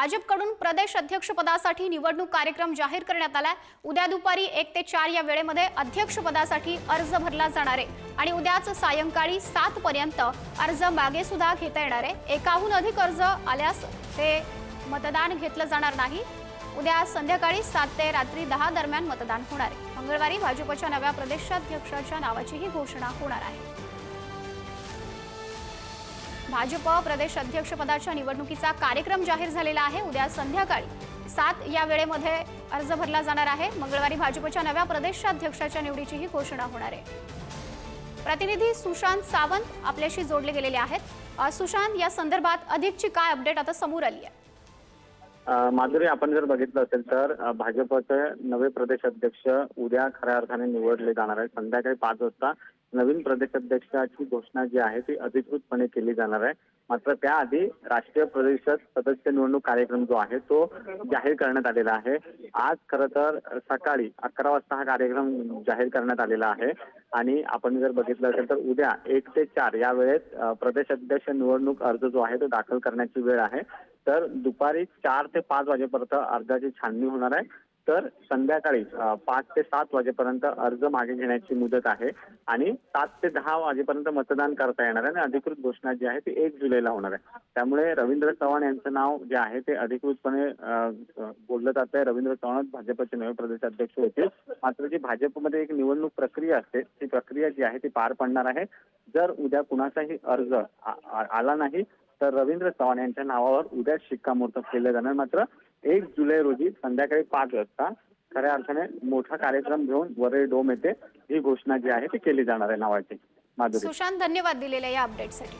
भाजपकडून प्रदेश अध्यक्षपदासाठी निवडणूक कार्यक्रम जाहीर करण्यात आलाय। उद्या दुपारी 1 ते 4 या वेळेमध्ये अध्यक्षपदासाठी अर्ज भरला जाणार आहे आणि उद्याच सायंकाळी 7 पर्यंत अर्ज मागे सुद्धा घेता येणार आहे। एकाहून अधिक अर्ज आल्यास ते मतदान घेतलं जाणार नाही। उद्या संध्याकाळी 7 ते रात्री 10 दरम्यान मतदान होणार आहे। मंगळवारी भाजपच्या नव्या प्रदेशाध्यक्षाच्या नावाचीही घोषणा होणार आहे। भाजप प्रदेश अध्यक्षपदाच्या निवडणुकीचा कार्यक्रम जाहीर झालेला आहे। उद्या संध्याकाळी 7 या वेळेमध्ये अर्ज भरला जाणार आहे। मंगळवारी भाजपच्या नव्या प्रदेशाध्यक्षाच्या निवडीचीही घोषणा होणार आहे। प्रतिनिधी सुशांत सावंत आपल्याशी जोडले गेलेले आहेत। सुशांत, या संदर्भात अधिकची काय अपडेट आता समोर आली आहे? माधुरी, आपण जर बघितलं असेल तर भाजपचे नवे प्रदेशाध्यक्ष उद्या खऱ्या अर्थाने निवडले जाणार आहेत। संध्याकाळी 5 वाजता नवीन प्रदेशाध्यक्षाची घोषणा जी आहे ती अधिकृतपणे केली जाणार आहे। मात्र त्याआधी राष्ट्रीय परिषद सदस्य निवडणूक कार्यक्रम जो आहे तो जाहीर करण्यात आलेला आहे। आज खरं तर सकाळी 11 वाजता हा कार्यक्रम जाहीर करण्यात आलेला आहे आणि आपण जर बघितलं असेल तर उद्या 1 ते 4 या वेळेत प्रदेशाध्यक्ष निवडणूक अर्ज जो आहे तो दाखल करण्याची वेळ आहे। तर दुपारी 4 ते 5 वाजेपर्यंत अर्जाची छाननी होणार आहे। तर संध्याकाळी 5 ते 7 वाजेपर्यंत अर्ज मागे घेण्याची मुदत आहे आणि 7 ते 10 वाजेपर्यंत मतदान करता येणार आहे आणि अधिकृत घोषणा जी आहे ती 1 जुलैला होणार आहे। त्यामुळे रवींद्र चव्हाण यांचं नाव जे आहे ते अधिकृतपणे बोललं जात आहे। रवींद्र चव्हाण भाजपचे नवे प्रदेशाध्यक्ष होते। मात्र जी भाजपमध्ये एक निवडणूक प्रक्रिया असते ती प्रक्रिया जी आहे ती पार पडणार आहे। जर उद्या कुणाचाही अर्ज आला नाही तर रवींद्र चव्हाण यांच्या नावावर उद्या शिक्कामोर्तब केले जाणार। मात्र 1 जुलै रोजी संध्याकाळी 5 वाजता खऱ्या अर्थाने मोठा कार्यक्रम घेऊन वरळी डोम येथे ही घोषणा जी आहे ती केली जाणार आहे नावाची। माधुरी, सुशांत, धन्यवाद दिलेल्या या अपडेटसाठी।